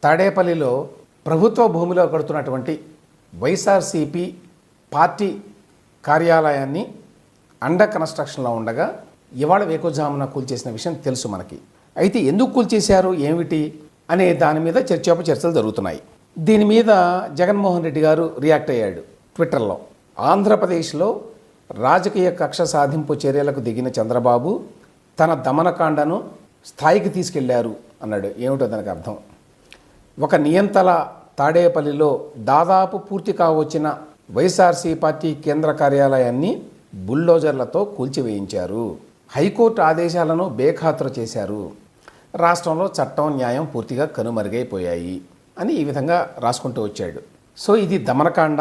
తాడేపల్లిలో ప్రభుత్వ భూమిలో కడుతున్నటువంటి వైఎస్ఆర్సీపీ పార్టీ కార్యాలయాన్ని అండర్ కన్స్ట్రక్షన్లో ఉండగా ఇవాళ వేకువజామున కూల్చేసిన విషయం తెలుసు మనకి. అయితే ఎందుకు కూల్చేశారు ఏమిటి అనే దాని మీద చర్చలు జరుగుతున్నాయి. దీని మీద జగన్మోహన్ రెడ్డి గారు రియాక్ట్ అయ్యాడు ట్విట్టర్లో. ఆంధ్రప్రదేశ్లో రాజకీయ కక్ష సాధింపు చర్యలకు దిగిన చంద్రబాబు తన దమనకాండను స్థాయికి తీసుకెళ్లారు అన్నాడు. ఏమిటో దానికి అర్థం? ఒక నియంతల తాడేపల్లిలో దాదాపు పూర్తి కావచ్చిన వైఎస్ఆర్సీ పార్టీ కేంద్ర కార్యాలయాన్ని బుల్డోజర్లతో కూల్చివేయించారు. హైకోర్టు ఆదేశాలను బేఖాతరు చేశారు. రాష్ట్రంలో చట్టం న్యాయం పూర్తిగా కనుమరుగైపోయాయి అని ఈ విధంగా రాసుకుంటూ వచ్చాడు. సో ఇది దమనకాండ,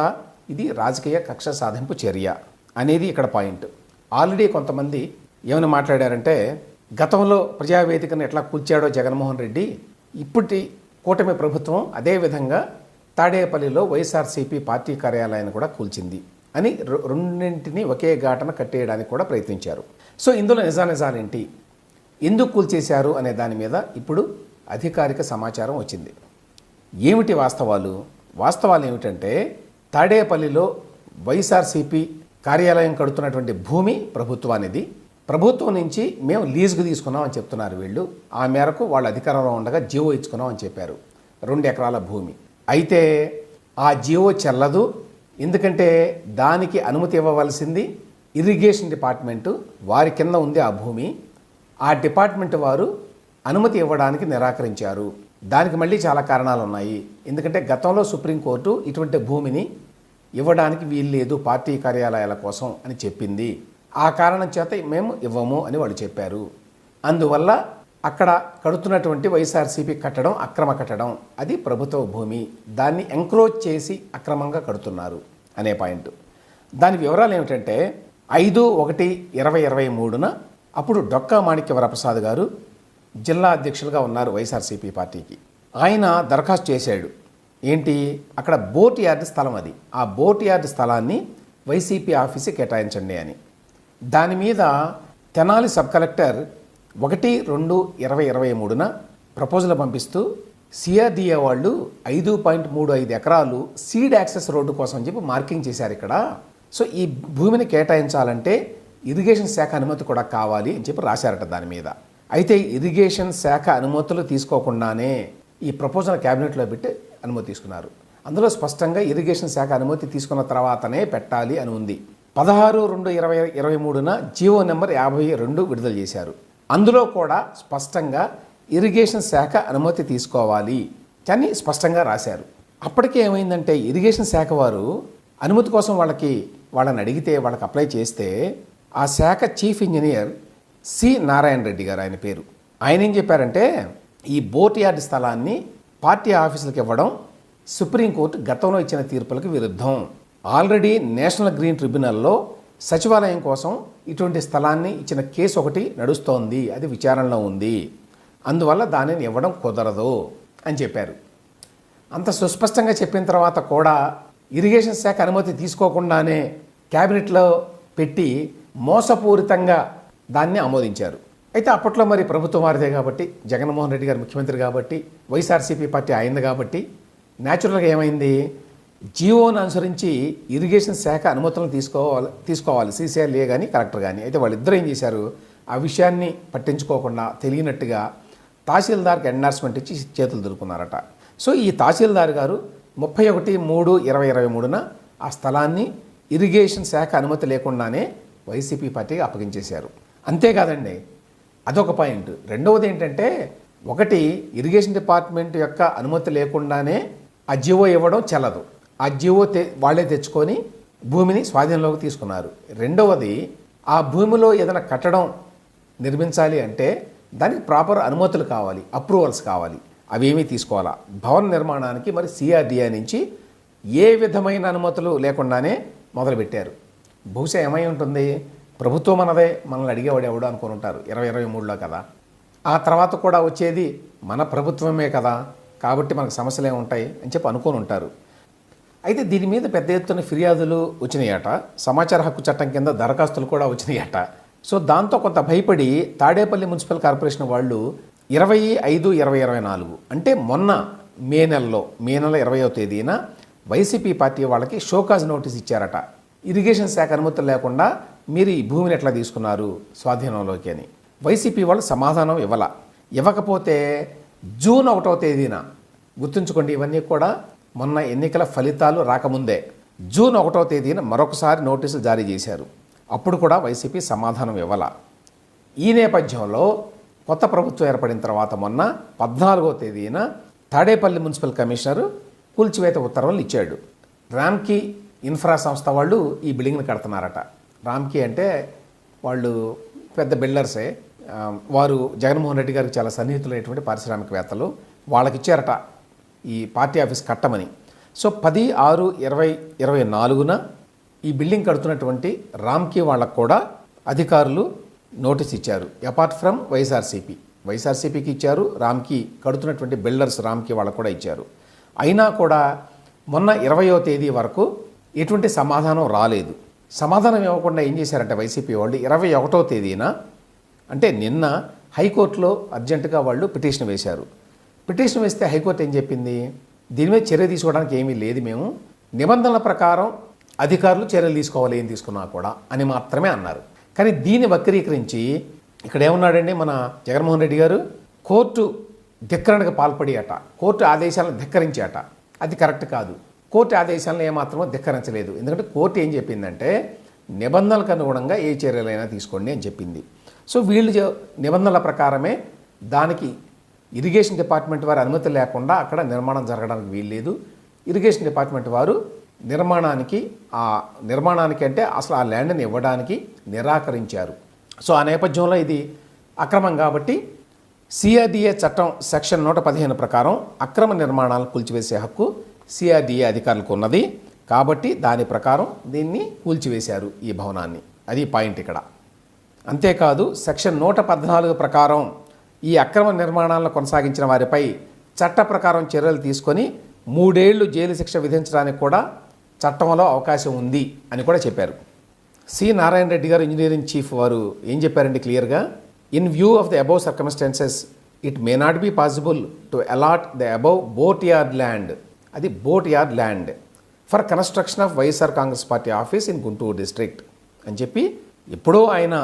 ఇది రాజకీయ కక్ష సాధింపు చర్య అనేది ఇక్కడ పాయింట్. ఆల్రెడీ కొంతమంది ఏమైనా మాట్లాడారంటే, గతంలో ప్రజావేదికను ఎట్లా కూల్చాడో జగన్మోహన్ రెడ్డి, ఇప్పటి కూటమి ప్రభుత్వం అదేవిధంగా తాడేపల్లిలో వైఎస్ఆర్సీపీ పార్టీ కార్యాలయాన్ని కూడా కూల్చింది అని రెండింటినీ ఒకే ఘాటన కట్టేయడానికి కూడా ప్రయత్నించారు. సో ఇందులో నిజాలేంటి, ఎందుకు కూల్చేశారు అనే దాని మీద ఇప్పుడు అధికారిక సమాచారం వచ్చింది. ఏమిటి వాస్తవాలు ఏమిటంటే, తాడేపల్లిలో వైఎస్ఆర్సీపీ కార్యాలయం కడుతున్నటువంటి భూమి ప్రభుత్వానిది. ప్రభుత్వం నుంచి మేము లీజుకు తీసుకున్నాం అని చెప్తున్నారు వీళ్ళు. ఆ మేరకు వాళ్ళ అధికారంలో ఉండగా జీవో ఇచ్చుకున్నాం అని చెప్పారు. 2 ఎకరాల భూమి. అయితే ఆ జీవో చెల్లదు. ఎందుకంటే దానికి అనుమతి ఇవ్వవలసింది ఇరిగేషన్ డిపార్ట్మెంటు, వారి కింద ఉంది ఆ భూమి. ఆ డిపార్ట్మెంట్ వారు అనుమతి ఇవ్వడానికి నిరాకరించారు. దానికి మళ్ళీ చాలా కారణాలు ఉన్నాయి. ఎందుకంటే గతంలో సుప్రీంకోర్టు ఇటువంటి భూమిని ఇవ్వడానికి వీల్లేదు పార్టీ కార్యాలయాల కోసం అని చెప్పింది. ఆ కారణం చేత మేము ఇవ్వము అని వాళ్ళు చెప్పారు. అందువల్ల అక్కడ కడుతున్నటువంటి వైఎస్ఆర్సీపీ కట్టడం అక్రమ కట్టడం, అది ప్రభుత్వ భూమి, దాన్ని ఎంక్రోచ్ చేసి అక్రమంగా కడుతున్నారు అనే పాయింట్. దాని వివరాలు ఏమిటంటే, 5/1/2023న అప్పుడు డొక్కా మాణిక్య వరప్రసాద్ గారు జిల్లా అధ్యక్షులుగా ఉన్నారు వైఎస్ఆర్సీపీ పార్టీకి. ఆయన దరఖాస్తు చేశాడు. ఏంటి, అక్కడ బోట్ యార్డ్ స్థలం, అది ఆ బోట్ యార్డ్ స్థలాన్ని వైసీపీ ఆఫీస్కి కేటాయించండి అని. దాని మీద తెనాలి సబ్ కలెక్టర్ 1/2/2023న ప్రపోజల్ పంపిస్తూ సిఆర్డీఏ వాళ్ళు 5.35 ఎకరాలు సీడ్ యాక్సెస్ రోడ్డు కోసం చెప్పి మార్కింగ్ చేశారు ఇక్కడ. సో ఈ భూమిని కేటాయించాలంటే ఇరిగేషన్ శాఖ అనుమతి కూడా కావాలి అని చెప్పి రాశారట దాని మీద. అయితే ఇరిగేషన్ శాఖ అనుమతులు తీసుకోకుండానే ఈ ప్రపోజల్ క్యాబినెట్లో పెట్టి అనుమతి తీసుకున్నారు. అందులో స్పష్టంగా ఇరిగేషన్ శాఖ అనుమతి తీసుకున్న తర్వాతనే పెట్టాలి అని ఉంది. 16/2/2023న జీవో నెంబర్ 52 విడుదల చేశారు. అందులో కూడా స్పష్టంగా ఇరిగేషన్ శాఖ అనుమతి తీసుకోవాలి కానీ స్పష్టంగా రాశారు. అప్పటికే ఏమైందంటే, ఇరిగేషన్ శాఖ వారు అనుమతి కోసం వాళ్ళని అడిగితే, వాళ్ళకి అప్లై చేస్తే, ఆ శాఖ chief engineer C Narayana Reddy గారు ఆయన పేరు, ఆయన ఏం చెప్పారంటే, ఈ బోట్ యార్డ్ స్థలాన్ని పార్టీ ఆఫీసులకు ఇవ్వడం సుప్రీంకోర్టు గతంలో ఇచ్చిన తీర్పులకు విరుద్ధం. ఆల్రెడీ నేషనల్ గ్రీన్ ట్రిబ్యునల్లో సచివాలయం కోసం ఇటువంటి స్థలాన్ని ఇచ్చిన కేసు ఒకటి నడుస్తోంది, అది విచారణలో ఉంది, అందువల్ల దానిని ఇవ్వడం కుదరదు అని చెప్పారు. అంత సుస్పష్టంగా చెప్పిన తర్వాత కూడా ఇరిగేషన్ శాఖ అనుమతి తీసుకోకుండానే క్యాబినెట్లో పెట్టి మోసపూరితంగా దాన్ని ఆమోదించారు. అయితే అప్పట్లో మరి ప్రభుత్వం వారిదే కాబట్టి, జగన్మోహన్ రెడ్డి గారు ముఖ్యమంత్రి కాబట్టి, వైఎస్ఆర్సీపీ పార్టీ అయింది కాబట్టి, న్యాచురల్గా ఏమైంది, జీవోను అనుసరించి ఇరిగేషన్ శాఖ అనుమతులను తీసుకోవాలి సీసీఎల్ఏ కానీ కలెక్టర్ కానీ. అయితే వాళ్ళిద్దరూ ఏం చేశారు, ఆ విషయాన్ని పట్టించుకోకుండా తెలియనట్టుగా తహసీల్దార్కి ఎండార్స్మెంట్ ఇచ్చి చేతులు దులుపుకున్నారట. సో ఈ తహసీల్దార్ గారు 31/3/2023న ఆ స్థలాన్ని ఇరిగేషన్ శాఖ అనుమతి లేకుండానే వైసీపీ పార్టీకి అప్పగించేశారు. అంతేకాదండి, అదొక పాయింట్. రెండవది ఏంటంటే, ఒకటి, ఇరిగేషన్ డిపార్ట్మెంట్ యొక్క అనుమతి లేకుండానే ఆ జీవో ఇవ్వడం చెల్లదు. ఆ జీవో వాళ్ళే తెచ్చుకొని భూమిని స్వాధీనంలోకి తీసుకున్నారు. రెండవది, ఆ భూమిలో ఏదైనా కట్టడం నిర్మించాలి అంటే దానికి ప్రాపర్ అనుమతులు కావాలి, అప్రూవల్స్ కావాలి, అవేమీ తీసుకోవాలా. భవన నిర్మాణానికి మరి సిఆర్డీఏ నుంచి ఏ విధమైన అనుమతులు లేకుండానే మొదలుపెట్టారు. బహుశా ఏమై ఉంటుంది, ప్రభుత్వం మనదే, మనల్ని అడిగేవాడు ఎవడు అనుకుని ఉంటారు 2023లో కదా. ఆ తర్వాత కూడా వచ్చేది మన ప్రభుత్వమే కదా, కాబట్టి మనకు సమస్యలు ఏముంటాయి అని చెప్పి అనుకొని ఉంటారు. అయితే దీని మీద పెద్ద ఎత్తున ఫిర్యాదులు వచ్చినాయట, సమాచార హక్కు చట్టం కింద దరఖాస్తులు కూడా వచ్చినాయట. సో దాంతో కొంత భయపడి తాడేపల్లి మున్సిపల్ కార్పొరేషన్ వాళ్ళు 20/5/2024 అంటే మొన్న మే నెల 20వ తేదీన వైసీపీ పార్టీ వాళ్ళకి షోకాజ్ నోటీస్ ఇచ్చారట. ఇరిగేషన్ శాఖ అనుమతులు లేకుండా మీరు ఈ భూమిని ఎట్లా తీసుకున్నారు స్వాధీనంలోకి అని. వైసీపీ వాళ్ళు సమాధానం ఇవ్వకపోతే జూన్ 1వ తేదీన, గుర్తుంచుకోండి ఇవన్నీ కూడా మొన్న ఎన్నికల ఫలితాలు రాకముందే, జూన్ 1వ తేదీన మరొకసారి నోటీసులు జారీ చేశారు. అప్పుడు కూడా వైసీపీ సమాధానం ఈ నేపథ్యంలో కొత్త ప్రభుత్వం ఏర్పడిన తర్వాత మొన్న 14వ తేదీన తాడేపల్లి మున్సిపల్ కమిషనరు కూల్చివేత ఉత్తర్వులు ఇచ్చాడు. రామ్కీ ఇన్ఫ్రా సంస్థ వాళ్ళు ఈ బిల్డింగ్ని కడుతున్నారట. రామ్కీ అంటే వాళ్ళు పెద్ద బిల్డర్సే. వారు జగన్మోహన్ రెడ్డి గారికి చాలా సన్నిహితులైనటువంటి పారిశ్రామికవేత్తలు. వాళ్ళకి ఇచ్చారట ఈ పార్టీ ఆఫీస్ కట్టమని. సో 10/6/2024న ఈ బిల్డింగ్ కడుతున్నటువంటి రామ్కీ వాళ్ళకు కూడా అధికారులు నోటీస్ ఇచ్చారు. అపార్ట్ ఫ్రమ్ వైఎస్ఆర్సీపీకి ఇచ్చారు, రామ్కీ కడుతున్నటువంటి బిల్డర్స్ రామ్కీ వాళ్ళకు కూడా ఇచ్చారు. అయినా కూడా మొన్న 20వ తేదీ వరకు ఎటువంటి సమాధానం రాలేదు. సమాధానం ఇవ్వకుండా ఏం చేశారంటే వైసీపీ వాళ్ళు 21వ తేదీన, అంటే నిన్న హైకోర్టులో అర్జెంటుగా వాళ్ళు పిటిషన్ వేశారు. పిటిషన్ వేస్తే హైకోర్టు ఏం చెప్పింది, దీని మీద చర్య తీసుకోవడానికి ఏమీ లేదు, మేము నిబంధనల ప్రకారం అధికారులు చర్యలు తీసుకోవాలి ఏం తీసుకున్నా కూడా అని మాత్రమే అన్నారు. కానీ దీన్ని వక్రీకరించి ఇక్కడ ఏమన్నాడండి మన జగన్మోహన్ రెడ్డి గారు, కోర్టు ధిక్కరణకు పాల్పడి కోర్టు ఆదేశాలను ధిక్కరించాట. అది కరెక్ట్ కాదు. కోర్టు ఆదేశాలను ఏమాత్రమో ధిక్కరించలేదు. ఎందుకంటే కోర్టు ఏం చెప్పిందంటే నిబంధనలకు అనుగుణంగా ఏ చర్యలైనా తీసుకోండి అని చెప్పింది. సో వీళ్ళు నిబంధనల ప్రకారమే, దానికి ఇరిగేషన్ డిపార్ట్మెంట్ వారి అనుమతి లేకుండా అక్కడ నిర్మాణం జరగడానికి వీల్లేదు. ఇరిగేషన్ డిపార్ట్మెంట్ వారు నిర్మాణానికి అంటే అసలు ఆ ల్యాండ్ని ఇవ్వడానికి నిరాకరించారు. సో ఆ నేపథ్యంలో ఇది అక్రమం కాబట్టి సిఆర్డీఏ చట్టం సెక్షన్ 115 ప్రకారం అక్రమ నిర్మాణాలను కూల్చివేసే హక్కు సిఆర్డీఏ అధికారులకు ఉన్నది. కాబట్టి దాని ప్రకారం దీన్ని కూల్చివేశారు ఈ భవనాన్ని. అది పాయింట్ ఇక్కడ. అంతేకాదు సెక్షన్ 114 ప్రకారం ఈ అక్రమ నిర్మాణాలను కొనసాగించిన వారిపై చట్ట ప్రకారం చర్యలు తీసుకొని 3 ఏళ్లు జైలు శిక్ష విధించడానికి కూడా చట్టంలో అవకాశం ఉంది అని కూడా చెప్పారు. సి నారాయణ రెడ్డి గారు, ఇంజనీరింగ్ చీఫ్, వారు ఏం చెప్పారండి క్లియర్గా, in view of the above circumstances it may not be possible to allot the above boat yard land for construction of YSR Congress party office in Guntur district అని చెప్పి ఎప్పుడో ఆయన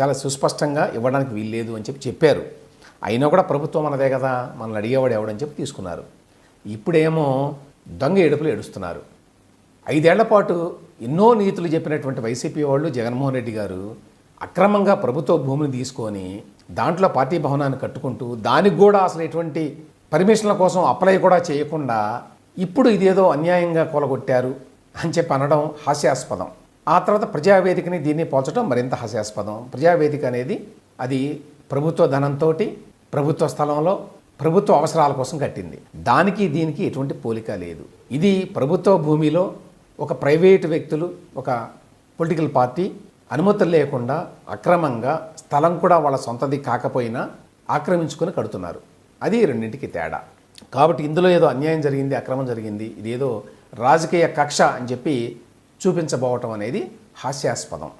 చాలా సుస్పష్టంగా ఇవ్వడానికి వీల్లేదు అని చెప్పారు. అయినా కూడా ప్రభుత్వం మనదే కదా, మనల్ని అడిగేవాడు ఎవడని చెప్పి తీసుకున్నారు. ఇప్పుడేమో దొంగ ఏడుపులు ఏడుస్తున్నారు. 5 ఏళ్ల పాటు ఎన్నో నీతులు చెప్పినటువంటి వైసీపీ వాళ్ళు, జగన్మోహన్ రెడ్డి గారు అక్రమంగా ప్రభుత్వ భూమిని తీసుకొని దాంట్లో పార్టీ భవనాన్ని కట్టుకుంటూ దానికి కూడా అసలు ఎటువంటి పర్మిషన్ల కోసం అప్లై కూడా చేయకుండా ఇప్పుడు ఇదేదో అన్యాయంగా కూలగొట్టారు అని చెప్పి అనడం హాస్యాస్పదం. ఆ తర్వాత ప్రజావేదికని దీన్ని పోల్చడం మరింత హాస్యాస్పదం. ప్రజావేదిక అనేది అది ప్రభుత్వ ధనంతో ప్రభుత్వ స్థలంలో ప్రభుత్వ అవసరాల కోసం కట్టింది. దానికి దీనికి ఎటువంటి పోలిక లేదు. ఇది ప్రభుత్వ భూమిలో ఒక ప్రైవేటు వ్యక్తులు, ఒక పొలిటికల్ పార్టీ అనుమతులు లేకుండా అక్రమంగా స్థలం కూడా వాళ్ళ సొంతది కాకపోయినా ఆక్రమించుకొని కడుతున్నారు. అది రెండింటికి తేడా. కాబట్టి ఇందులో ఏదో అన్యాయం జరిగింది, అక్రమం జరిగింది, ఇదేదో రాజకీయ కక్ష అని చెప్పి చూపించబోవటం అనేది హాస్యాస్పదం.